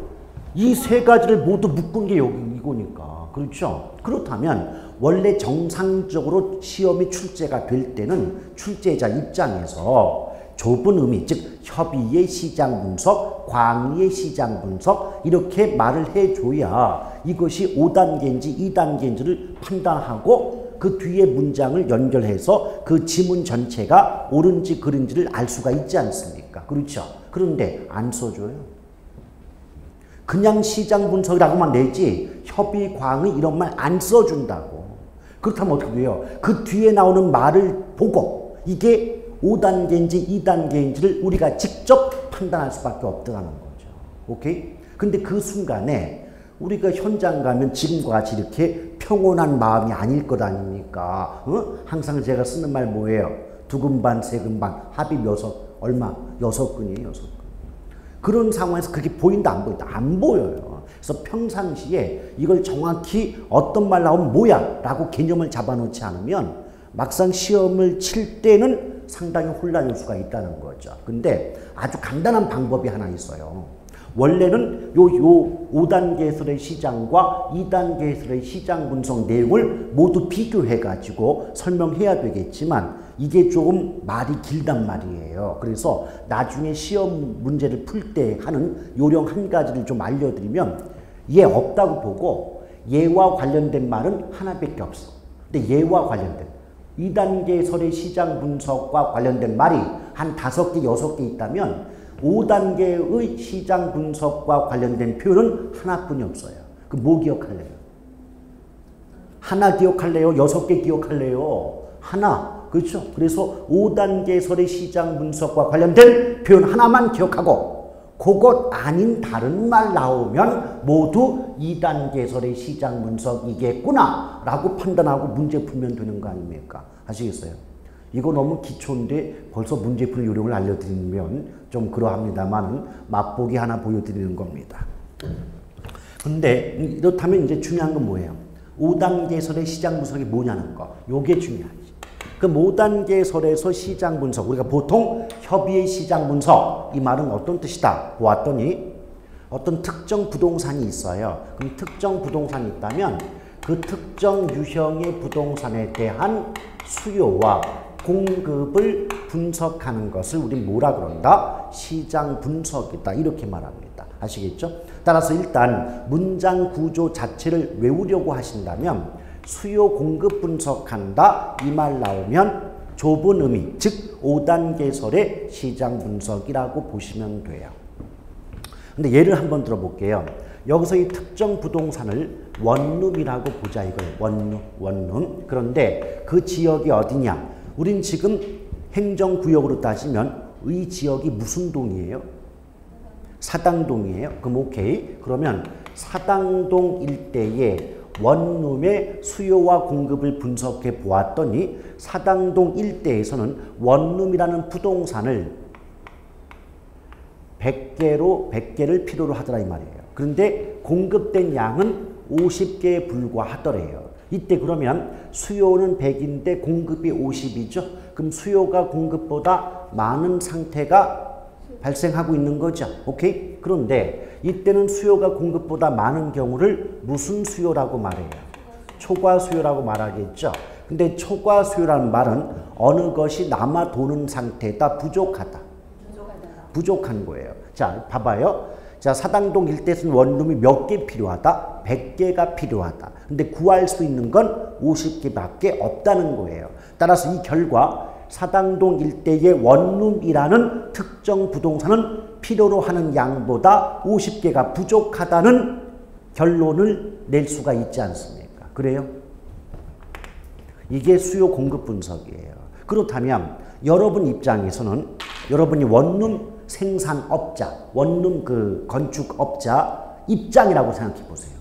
이 세 가지를 모두 묶은 게 여기 이거니까. 그렇죠? 그렇다면 원래 정상적으로 시험이 출제가 될 때는 출제자 입장에서 좁은 의미, 즉 협의의 시장 분석, 광의의 시장 분석 이렇게 말을 해줘야 이것이 5단계인지 2단계인지를 판단하고 그 뒤에 문장을 연결해서 그 지문 전체가 옳은지 그른지를 알 수가 있지 않습니까? 그렇죠? 그런데 안 써줘요. 그냥 시장 분석이라고만 내지 협의, 광의 이런 말 안 써준다고. 그렇다면 어떻게 돼요? 그 뒤에 나오는 말을 보고 이게 5단계인지 2단계인지를 우리가 직접 판단할 수밖에 없다는 거죠. 오케이? 근데 그 순간에 우리가 현장 가면 지금과 같이 이렇게 평온한 마음이 아닐 것 아닙니까? 항상 제가 쓰는 말 뭐예요? 두근반, 세근반, 합이 얼마? 6근이에요, 6근. 그런 상황에서 그게 보인다, 안 보인다? 안 보여요. 그래서 평상시에 이걸 정확히 어떤 말 나오면 뭐야? 라고 개념을 잡아놓지 않으면 막상 시험을 칠 때는 상당히 혼란일 수가 있다는 거죠. 근데 아주 간단한 방법이 하나 있어요. 원래는 요 5단계설의 시장과 2단계설의 시장 분석 내용을 모두 비교해가지고 설명해야 되겠지만 이게 조금 말이 길단 말이에요. 그래서 나중에 시험 문제를 풀 때 하는 요령 한 가지를 좀 알려드리면 얘 없다고 보고 얘와 관련된 말은 하나밖에 없어. 근데 얘와 관련된 2단계설의 시장 분석과 관련된 말이 한 5개, 6개 있다면 5단계의 시장 분석과 관련된 표현은 하나뿐이 없어요. 그 뭐 기억할래요? 하나 기억할래요? 6개 기억할래요? 하나. 그렇죠? 그래서 5단계설의 시장 분석과 관련된 표현 하나만 기억하고 그것 아닌 다른 말 나오면 모두 2단계설의 시장 분석이겠구나 라고 판단하고 문제 풀면 되는 거 아닙니까? 아시겠어요? 이거 너무 기초인데 벌써 문제 푸는 요령을 알려드리면 좀 그러합니다만 맛보기 하나 보여드리는 겁니다. 근데 이렇다면 이제 중요한 건 뭐예요? 5단계설의 시장 분석이 뭐냐는 거. 요게 중요하지. 그 5단계설에서 시장 분석, 우리가 보통 협의의 시장 분석, 이 말은 어떤 뜻이다 보았더니 어떤 특정 부동산이 있어요. 그럼 특정 부동산이 있다면 그 특정 유형의 부동산에 대한 수요와 공급을 분석하는 것을 우리 뭐라 그런다? 시장 분석이다. 이렇게 말합니다. 아시겠죠? 따라서 일단 문장 구조 자체를 외우려고 하신다면 수요 공급 분석한다 이 말 나오면 좁은 의미 즉 5단계설의 시장 분석이라고 보시면 돼요. 근데 예를 한번 들어볼게요. 여기서 이 특정 부동산을 원룸이라고 보자 이거예요. 원룸. 그런데 그 지역이 어디냐? 우린 지금 행정구역으로 따지면 이 지역이 무슨 동이에요? 사당동이에요. 그럼 오케이. 그러면 사당동 일대에 원룸의 수요와 공급을 분석해 보았더니 사당동 일대에서는 원룸이라는 부동산을 100개를 필요로 하더라 이 말이에요. 그런데 공급된 양은 50개에 불과하더래요. 이때 그러면 수요는 100인데 공급이 50이죠. 그럼 수요가 공급보다 많은 상태가 발생하고 있는 거죠. 오케이? 그런데 이때는 수요가 공급보다 많은 경우를 무슨 수요라고 말해요? 초과 수요라고 말하겠죠. 근데 초과 수요라는 말은 어느 것이 남아 도는 상태다, 부족하다. 부족한 거예요. 자, 봐봐요. 자, 사당동 일대에서는 원룸이 몇 개 필요하다? 100개가 필요하다. 근데 구할 수 있는 건 50개밖에 없다는 거예요. 따라서 이 결과 사당동 일대의 원룸이라는 특정 부동산은 필요로 하는 양보다 50개가 부족하다는 결론을 낼 수가 있지 않습니까? 그래요? 이게 수요 공급 분석이에요. 그렇다면 여러분 입장에서는 여러분이 원룸 생산업자, 원룸 그 건축업자 입장이라고 생각해 보세요.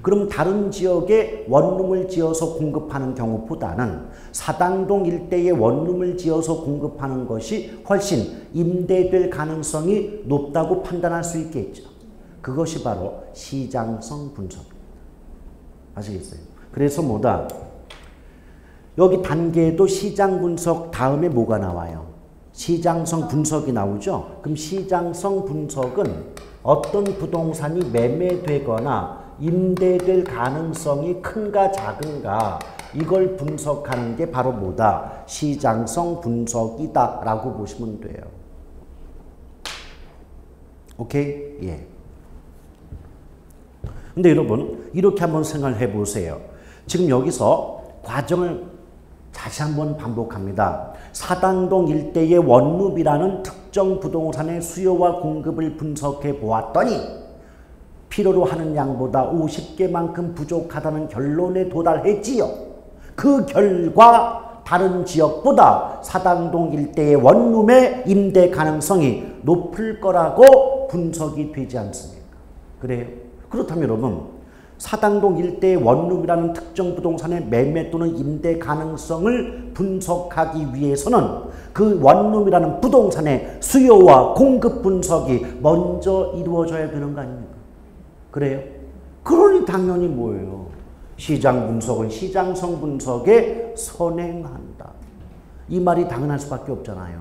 그럼 다른 지역에 원룸을 지어서 공급하는 경우보다는 사당동 일대에 원룸을 지어서 공급하는 것이 훨씬 임대될 가능성이 높다고 판단할 수 있겠죠. 그것이 바로 시장성 분석입니다. 아시겠어요? 그래서 뭐다? 여기 단계에도 시장 분석 다음에 뭐가 나와요? 시장성 분석이 나오죠? 그럼 시장성 분석은 어떤 부동산이 매매되거나 임대될 가능성이 큰가 작은가 이걸 분석하는 게 바로 뭐다? 시장성 분석이다 라고 보시면 돼요. 오케이? 예. 근데 여러분 이렇게 한번 생각을 해보세요. 지금 여기서 과정을 다시 한번 반복합니다. 사당동 일대의 원룸이라는 특정 부동산의 수요와 공급을 분석해 보았더니 필요로 하는 양보다 50개만큼 부족하다는 결론에 도달했지요. 그 결과 다른 지역보다 사당동 일대의 원룸의 임대 가능성이 높을 거라고 분석이 되지 않습니까? 그래요? 그렇다면 여러분 사당동 일대의 원룸이라는 특정 부동산의 매매 또는 임대 가능성을 분석하기 위해서는 그 원룸이라는 부동산의 수요와 공급 분석이 먼저 이루어져야 되는 거 아닙니까? 그래요? 그러니 당연히 뭐예요? 시장 분석은 시장성 분석에 선행한다. 이 말이 당연할 수밖에 없잖아요.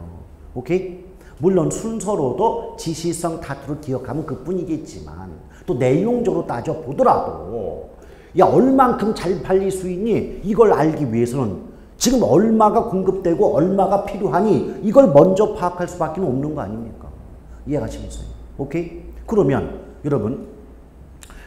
오케이? 물론 순서로도 지시성 다투를 기억하면 그뿐이겠지만 또 내용적으로 따져보더라도 야 얼만큼 잘 팔릴 수 있니? 이걸 알기 위해서는 지금 얼마가 공급되고 얼마가 필요하니 이걸 먼저 파악할 수밖에 없는 거 아닙니까? 이해가시겠어요? 오케이? 그러면 여러분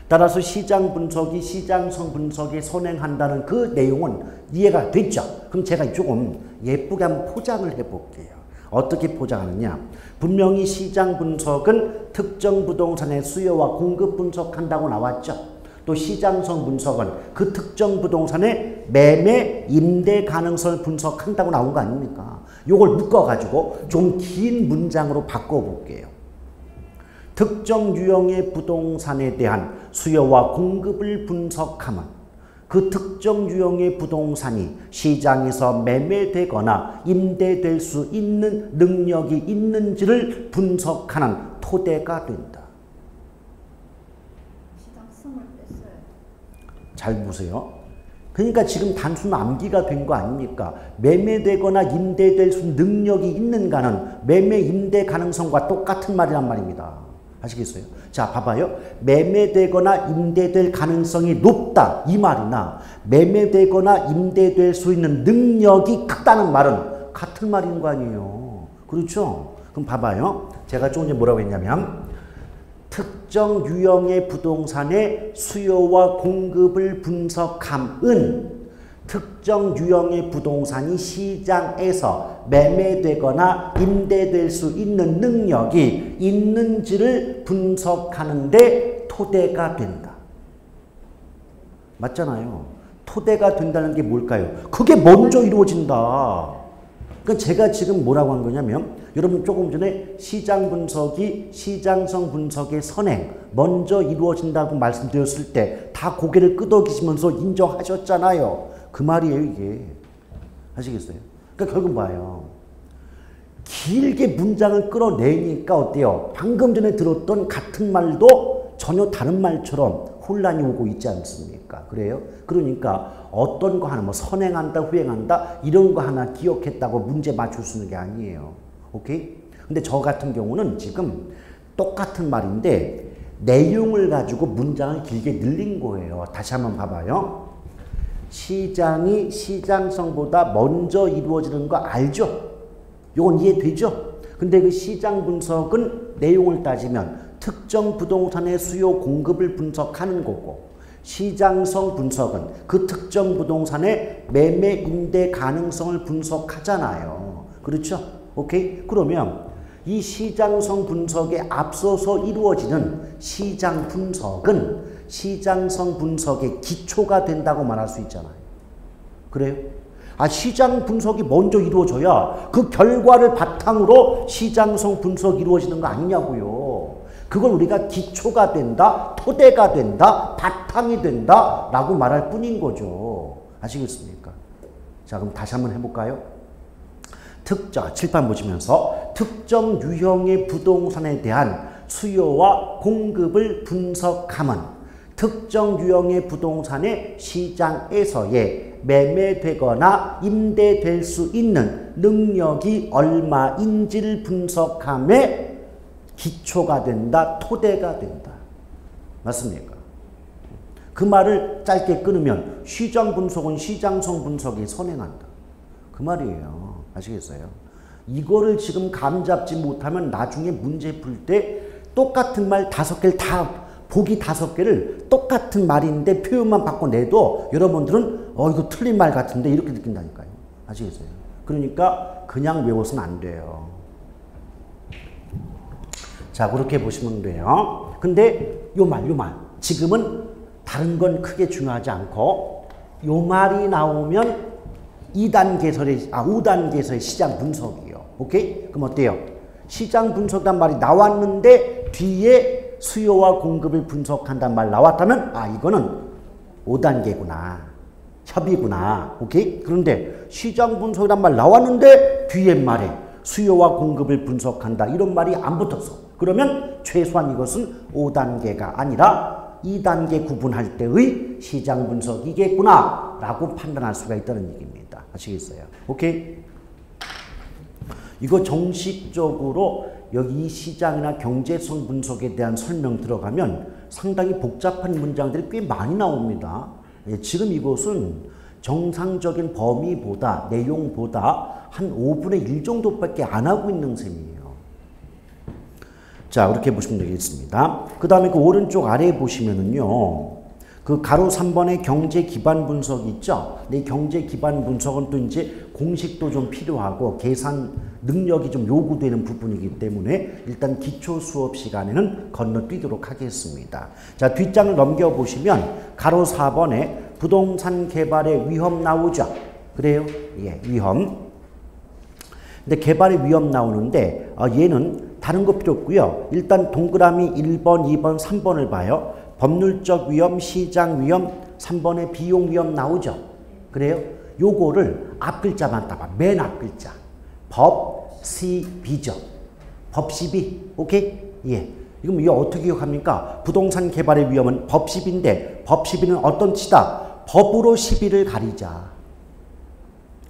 따라서 시장 분석이 시장성 분석에 선행한다는 그 내용은 이해가 됐죠? 그럼 제가 조금 예쁘게 한번 포장을 해볼게요. 어떻게 포장하느냐? 분명히 시장 분석은 특정 부동산의 수요와 공급 분석한다고 나왔죠. 또 시장성 분석은 그 특정 부동산의 매매, 임대 가능성을 분석한다고 나온 거 아닙니까? 이걸 묶어가지고 좀 긴 문장으로 바꿔볼게요. 특정 유형의 부동산에 대한 수요와 공급을 분석하면 그 특정 유형의 부동산이 시장에서 매매되거나 임대될 수 있는 능력이 있는지를 분석하는 토대가 된다. 시장성을 뺐어요. 잘 보세요. 그러니까 지금 단순 암기가 된 거 아닙니까? 매매되거나 임대될 수 있는 능력이 있는가는 매매 임대 가능성과 똑같은 말이란 말입니다. 아시겠어요? 자, 봐봐요. 매매되거나 임대될 가능성이 높다 이 말이나 매매되거나 임대될 수 있는 능력이 크다는 말은 같은 말인 거 아니에요. 그렇죠? 그럼 봐봐요. 제가 조금 전에 뭐라고 했냐면 특정 유형의 부동산의 수요와 공급을 분석함은 특정 유형의 부동산이 시장에서 매매되거나 임대될 수 있는 능력이 있는지를 분석하는 데 토대가 된다. 맞잖아요. 토대가 된다는 게 뭘까요? 그게 먼저 이루어진다. 그러니까 제가 지금 뭐라고 한 거냐면 여러분 조금 전에 시장 분석이 시장성 분석의 선행 먼저 이루어진다고 말씀드렸을 때 다 고개를 끄덕이시면서 인정하셨잖아요. 그 말이에요 이게. 아시겠어요? 그러니까 결국 봐요. 길게 문장을 끌어내니까 어때요? 방금 전에 들었던 같은 말도 전혀 다른 말처럼 혼란이 오고 있지 않습니까? 그래요? 그러니까 어떤 거 하나 뭐 선행한다 후행한다 이런 거 하나 기억했다고 문제 맞출 수 있는 게 아니에요. 오케이? 근데 저 같은 경우는 지금 똑같은 말인데 내용을 가지고 문장을 길게 늘린 거예요. 다시 한번 봐봐요. 시장이 시장성보다 먼저 이루어지는 거 알죠? 이건 이해되죠? 근데 그 시장 분석은 내용을 따지면 특정 부동산의 수요 공급을 분석하는 거고, 시장성 분석은 그 특정 부동산의 매매 임대 가능성을 분석하잖아요. 그렇죠? 오케이? 그러면 이 시장성 분석에 앞서서 이루어지는 시장 분석은 시장성 분석의 기초가 된다고 말할 수 있잖아요. 그래요? 시장 분석이 먼저 이루어져야 그 결과를 바탕으로 시장성 분석이 이루어지는 거 아니냐고요. 그걸 우리가 기초가 된다, 토대가 된다, 바탕이 된다 라고 말할 뿐인 거죠. 아시겠습니까? 자, 그럼 다시 한번 해볼까요? 칠판 보시면서 특정 유형의 부동산에 대한 수요와 공급을 분석하면 특정 유형의 부동산의 시장에서의 매매되거나 임대될 수 있는 능력이 얼마인지를 분석함에 기초가 된다, 토대가 된다. 맞습니까? 그 말을 짧게 끊으면 시장 분석은 시장성 분석에 선행한다. 그 말이에요. 아시겠어요? 이거를 지금 감 잡지 못하면 나중에 문제 풀 때 똑같은 말 5개를 다, 보기 5개를 똑같은 말인데 표현만 바꿔내도 여러분들은 이거 틀린 말 같은데 이렇게 느낀다니까요. 아시겠어요? 그러니까 그냥 외워서는 안 돼요. 자, 그렇게 보시면 돼요. 근데 요 말. 지금은 다른 건 크게 중요하지 않고 요 말이 나오면 5단계에서의 시장 분석이에요. 오케이? 그럼 어때요? 시장 분석이란 말이 나왔는데 뒤에 수요와 공급을 분석한다는 말 나왔다면 이거는 5단계구나. 협의구나. 오케이? 그런데 시장 분석이란 말 나왔는데 뒤에 말에 수요와 공급을 분석한다. 이런 말이 안 붙었어. 그러면 최소한 이것은 5단계가 아니라 2단계 구분할 때의 시장 분석이겠구나 라고 판단할 수가 있다는 얘기입니다. 아시겠어요? 오케이? 이거 정식적으로 여기 시장이나 경제성 분석에 대한 설명 들어가면 상당히 복잡한 문장들이 꽤 많이 나옵니다. 지금 이것은 정상적인 범위보다, 내용보다 한 5분의 1 정도밖에 안 하고 있는 셈이에요. 자, 그렇게 보시면 되겠습니다. 그 다음에 그 오른쪽 아래에 보시면은요, 그 가로 3번의 경제 기반 분석이 있죠? 이 경제 기반 분석은 또 이제 공식도 좀 필요하고 계산 능력이 좀 요구되는 부분이기 때문에 일단 기초 수업 시간에는 건너뛰도록 하겠습니다. 자, 뒷장을 넘겨보시면 가로 4번에 부동산 개발의 위험 나오죠? 그래요? 예, 위험. 근데 개발의 위험 나오는데 얘는 다른 거 필요 없고요. 일단 동그라미 1번, 2번, 3번을 봐요. 법률적 위험, 시장 위험, 3번에 비용 위험 나오죠? 그래요? 요거를 앞 글자만 따봐. 맨 앞 글자. 법시비죠. 법시비. 오케이? 예. 이거 이거 어떻게 기억합니까? 부동산 개발의 위험은 법시비인데 법시비는 어떤 치다? 법으로 시비를 가리자.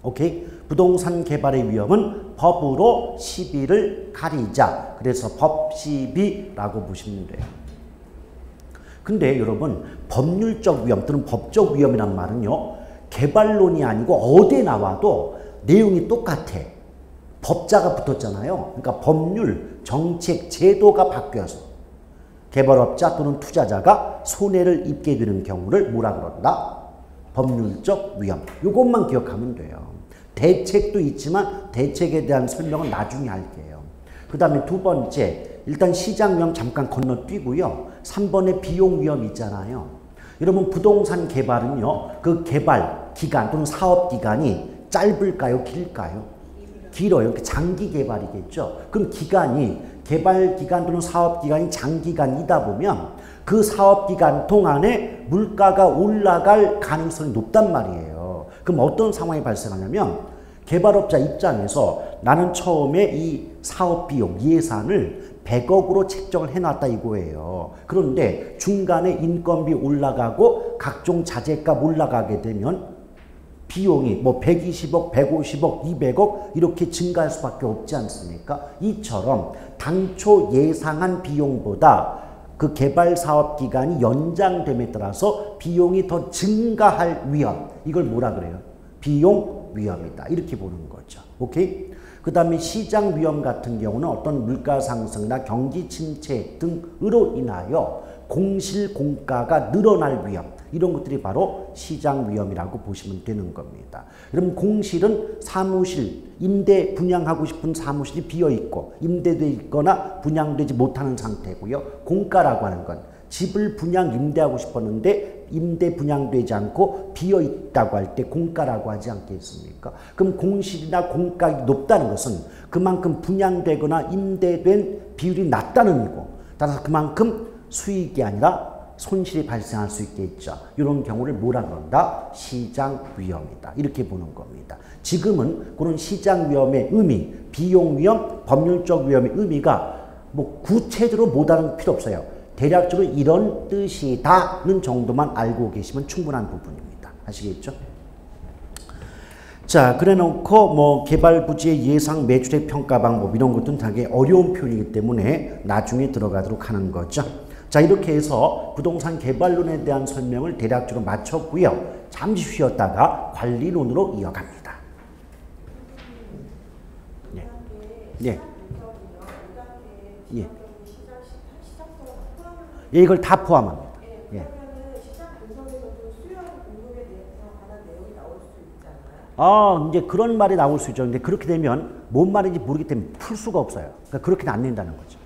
오케이? 부동산 개발의 위험은 법으로 시비를 가리자. 그래서 법시비라고 보시면 돼요. 근데 여러분, 법률적 위험 또는 법적 위험이란 말은요, 개발론이 아니고 어디에 나와도 내용이 똑같아. 법자가 붙었잖아요. 그러니까 법률, 정책, 제도가 바뀌어서 개발업자 또는 투자자가 손해를 입게 되는 경우를 뭐라 그런다? 법률적 위험. 이것만 기억하면 돼요. 대책도 있지만 대책에 대한 설명은 나중에 할게요. 그 다음에 두 번째, 일단 시장 위험 잠깐 건너뛰고요. 3번에 비용 위험 있잖아요. 여러분, 부동산 개발은요, 그 개발 기간 또는 사업 기간이 짧을까요? 길까요? 길어요. 장기 개발이겠죠. 그럼 기간이, 개발 기간 또는 사업 기간이 장기간이다 보면 그 사업 기간 동안에 물가가 올라갈 가능성이 높단 말이에요. 그럼 어떤 상황이 발생하냐면 개발업자 입장에서 나는 처음에 이 사업 비용 예산을 100억으로 책정을 해놨다 이거예요. 그런데 중간에 인건비 올라가고 각종 자재값 올라가게 되면 비용이 뭐 120억, 150억, 200억 이렇게 증가할 수밖에 없지 않습니까? 이처럼 당초 예상한 비용보다 그 개발 사업 기간이 연장됨에 따라서 비용이 더 증가할 위험. 이걸 뭐라 그래요? 비용 위험이다. 이렇게 보는 거죠. 오케이? 그 다음에 시장 위험 같은 경우는 어떤 물가 상승이나 경기 침체 등으로 인하여 공실 공가가 늘어날 위험. 이런 것들이 바로 시장 위험이라고 보시면 되는 겁니다. 그럼 공실은 사무실, 임대 분양하고 싶은 사무실이 비어있고 임대되어 있거나 분양되지 못하는 상태고요. 공가라고 하는 건 집을 분양 임대하고 싶었는데 임대 분양되지 않고 비어있다고 할 때 공가라고 하지 않겠습니까? 그럼 공실이나 공가가 높다는 것은 그만큼 분양되거나 임대된 비율이 낮다는 의미고 따라서 그만큼 수익이 아니라 손실이 발생할 수 있겠죠. 이런 경우를 뭐라 그런다? 시장 위험이다. 이렇게 보는 겁니다. 지금은 그런 시장 위험의 의미, 비용 위험, 법률적 위험의 의미가 뭐 구체적으로 못하는 필요 없어요. 대략적으로 이런 뜻이다는 정도만 알고 계시면 충분한 부분입니다. 아시겠죠? 자, 그래 놓고 뭐 개발 부지의 예상 매출액 평가 방법 이런 것들은 되게 어려운 표현이기 때문에 나중에 들어가도록 하는 거죠. 자, 이렇게 해서 부동산 개발론에 대한 설명을 대략적으로 마쳤고요. 잠시 쉬었다가 관리론으로 이어갑니다. 예. 예. 예. 예, 이걸 다 포함합니다. 예. 아, 이제 그런 말이 나올 수 있죠. 근데 그렇게 되면 뭔 말인지 모르기 때문에 풀 수가 없어요. 그러니까 그렇게는 안 낸다는 거죠.